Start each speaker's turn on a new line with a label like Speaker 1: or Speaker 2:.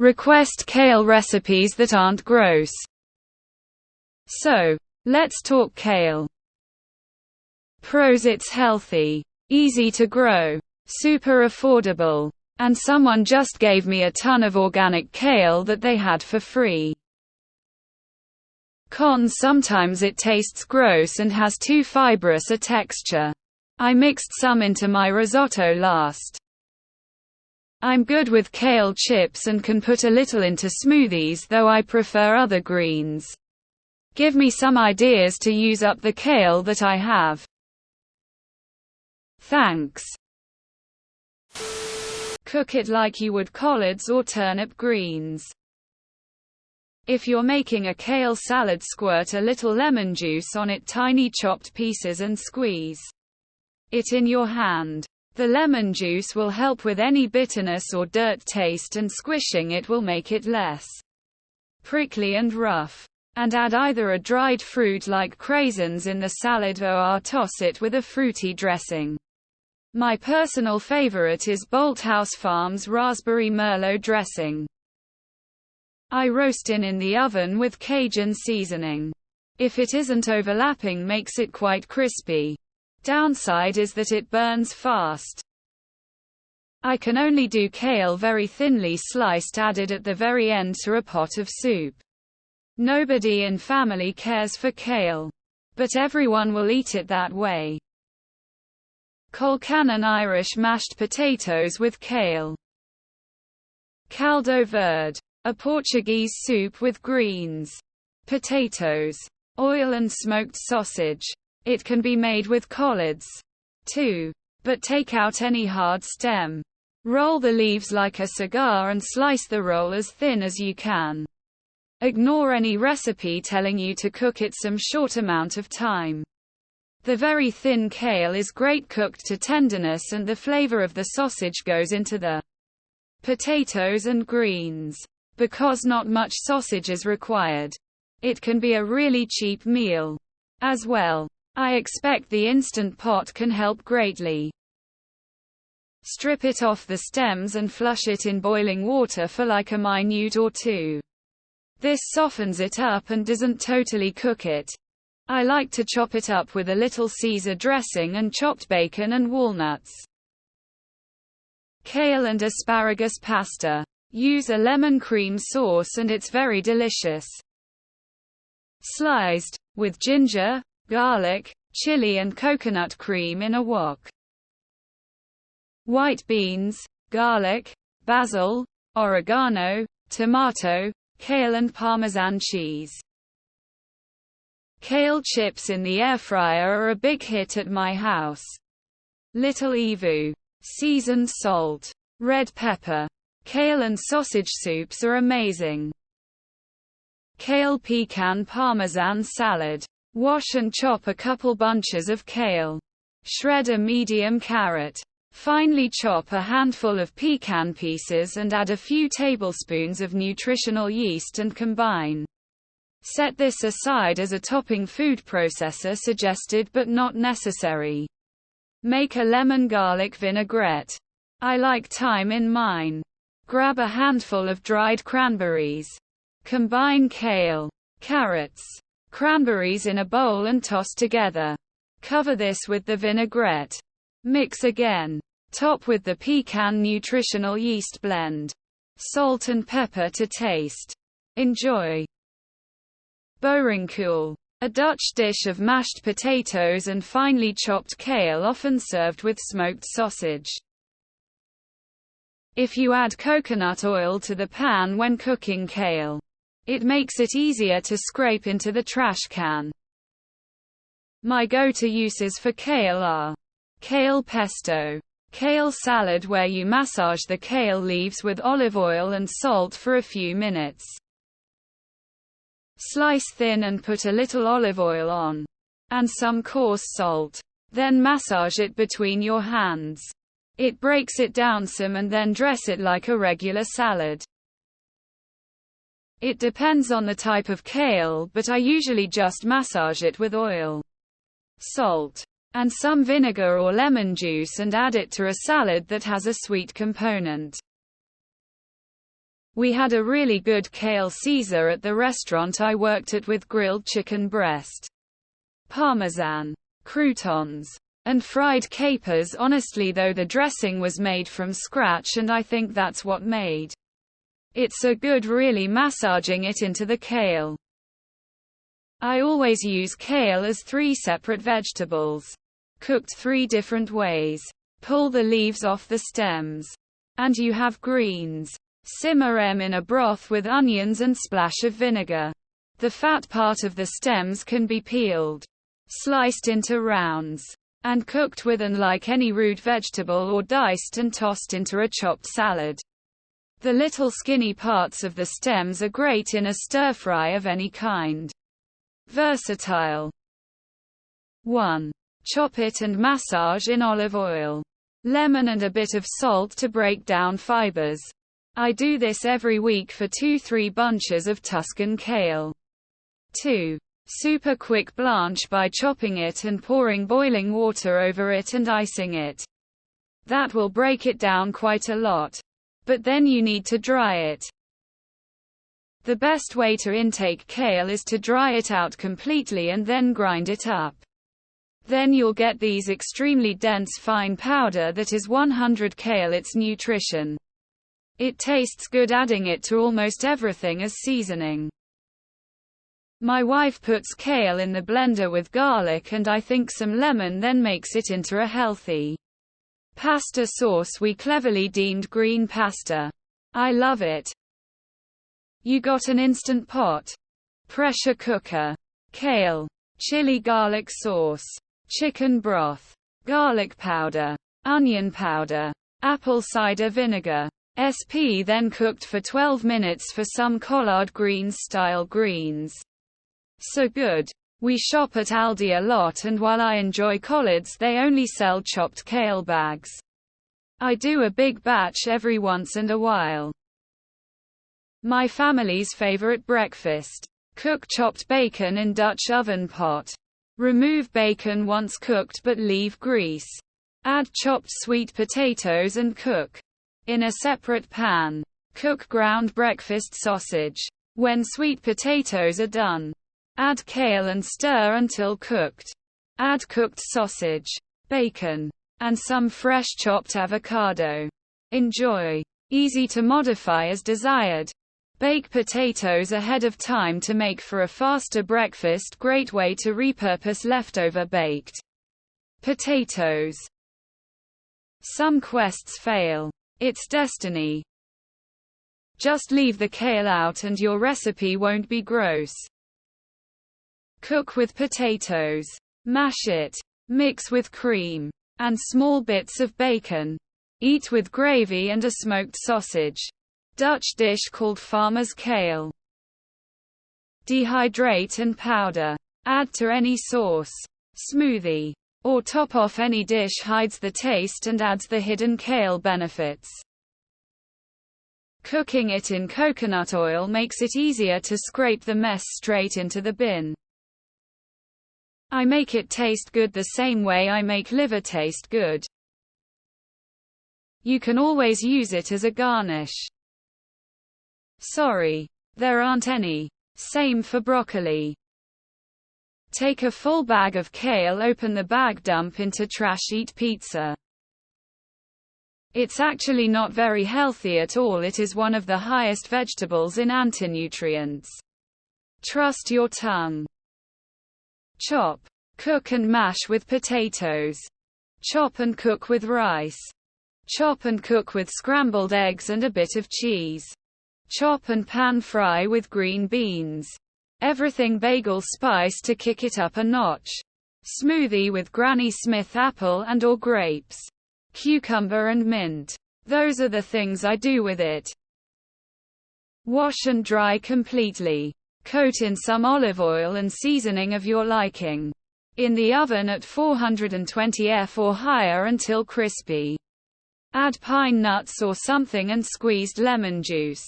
Speaker 1: Request kale recipes that aren't gross. So, let's talk kale. Pros: it's healthy, easy to grow, super affordable, and someone just gave me a ton of organic kale that they had for free. Cons: sometimes it tastes gross and has too fibrous a texture. I mixed some into my risotto last. I'm good with kale chips and can put a little into smoothies, though I prefer other greens. Give me some ideas to use up the kale that I have. Thanks. Cook it like you would collards or turnip greens. If you're making a kale salad, squirt a little lemon juice on it, tiny chopped pieces, and squeeze it in your hand. The lemon juice will help with any bitterness or dirt taste, and squishing it will make it less prickly and rough. And add either a dried fruit like craisins in the salad or toss it with a fruity dressing. My personal favorite is Bolthouse Farms Raspberry Merlot dressing. I roast in the oven with Cajun seasoning. If it isn't overlapping, makes it quite crispy. Downside is that it burns fast. I can only do kale very thinly sliced, added at the very end to a pot of soup. Nobody in family cares for kale, but everyone will eat it that way. Colcannon Irish mashed potatoes with kale. Caldo verde, a Portuguese soup with greens, potatoes, oil and smoked sausage. It can be made with collards, too, but take out any hard stem. Roll the leaves like a cigar and slice the roll as thin as you can. Ignore any recipe telling you to cook it some short amount of time. The very thin kale is great cooked to tenderness, and the flavor of the sausage goes into the potatoes and greens. Because not much sausage is required, it can be a really cheap meal as well. I expect the Instant Pot can help greatly. Strip it off the stems and flush it in boiling water for like a minute or two. This softens it up and doesn't totally cook it. I like to chop it up with a little Caesar dressing and chopped bacon and walnuts. Kale and asparagus pasta. Use a lemon cream sauce and it's very delicious. Sliced, with ginger, garlic, chili and coconut cream in a wok. White beans, garlic, basil, oregano, tomato, kale and Parmesan cheese. Kale chips in the air fryer are a big hit at my house. Little Evu, seasoned salt, red pepper. Kale and sausage soups are amazing. Kale pecan Parmesan salad. Wash and chop a couple bunches of kale. Shred a medium carrot. Finely chop a handful of pecan pieces and add a few tablespoons of nutritional yeast and combine. Set this aside as a topping. Food processor suggested but not necessary. Make a lemon garlic vinaigrette. I like thyme in mine. Grab a handful of dried cranberries. Combine kale, carrots, cranberries in a bowl and toss together. Cover this with the vinaigrette. Mix again. Top with the pecan nutritional yeast blend. Salt and pepper to taste. Enjoy. Boerenkool. A Dutch dish of mashed potatoes and finely chopped kale, often served with smoked sausage. If you add coconut oil to the pan when cooking kale, it makes it easier to scrape into the trash can. My go-to uses for kale are kale pesto, kale salad where you massage the kale leaves with olive oil and salt for a few minutes. Slice thin and put a little olive oil on, and some coarse salt. Then massage it between your hands. It breaks it down some and then dress it like a regular salad. It depends on the type of kale, but I usually just massage it with oil, salt, and some vinegar or lemon juice and add it to a salad that has a sweet component. We had a really good kale Caesar at the restaurant I worked at with grilled chicken breast, parmesan, croutons, and fried capers. Honestly though, the dressing was made from scratch and I think that's what made it so good, really massaging it into the kale. I always use kale as 3 separate vegetables, cooked 3 different ways. Pull the leaves off the stems, and you have greens. Simmer them in a broth with onions and splash of vinegar. The fat part of the stems can be peeled, sliced into rounds, and cooked with and like any root vegetable, or diced and tossed into a chopped salad. The little skinny parts of the stems are great in a stir-fry of any kind. Versatile. 1. Chop it and massage in olive oil, lemon and a bit of salt to break down fibers. I do this every week for 2-3 bunches of Tuscan kale. 2. Super quick blanch by chopping it and pouring boiling water over it and icing it. That will break it down quite a lot. But then you need to dry it. The best way to intake kale is to dry it out completely and then grind it up. Then you'll get these extremely dense fine powder that is 100 kale its nutrition. It tastes good, adding it to almost everything as seasoning. My wife puts kale in the blender with garlic and I think some lemon, then makes it into a healthy pasta sauce we cleverly deemed green pasta. I love it. You got an instant pot, pressure cooker, kale, chili garlic sauce, chicken broth, garlic powder, onion powder, apple cider vinegar. SP then cooked for 12 minutes for some collard greens style greens. So good. We shop at Aldi a lot, and while I enjoy collards, they only sell chopped kale bags. I do a big batch every once in a while. My family's favorite breakfast. Cook chopped bacon in Dutch oven pot. Remove bacon once cooked but leave grease. Add chopped sweet potatoes and cook in a separate pan. Cook ground breakfast sausage. When sweet potatoes are done, add kale and stir until cooked. Add cooked sausage, bacon, and some fresh chopped avocado. Enjoy. Easy to modify as desired. Bake potatoes ahead of time to make for a faster breakfast. Great way to repurpose leftover baked potatoes. Some quests fail. It's destiny. Just leave the kale out and your recipe won't be gross. Cook with potatoes. Mash it. Mix with cream and small bits of bacon. Eat with gravy and a smoked sausage. Dutch dish called farmer's kale. Dehydrate and powder. Add to any sauce, smoothie, or top off any dish. Hides the taste and adds the hidden kale benefits. Cooking it in coconut oil makes it easier to scrape the mess straight into the bin. I make it taste good the same way I make liver taste good. You can always use it as a garnish. Sorry, there aren't any. Same for broccoli. Take a full bag of kale, open the bag, dump into trash, eat pizza. It's actually not very healthy at all. It is one of the highest vegetables in antinutrients. Trust your tongue. Chop, cook and mash with potatoes. Chop and cook with rice. Chop and cook with scrambled eggs and a bit of cheese. Chop and pan fry with green beans. Everything bagel spice to kick it up a notch. Smoothie with Granny Smith apple and or grapes. Cucumber and mint. Those are the things I do with it. Wash and dry completely. Coat in some olive oil and seasoning of your liking. In the oven at 420 F or higher until crispy. Add pine nuts or something and squeezed lemon juice.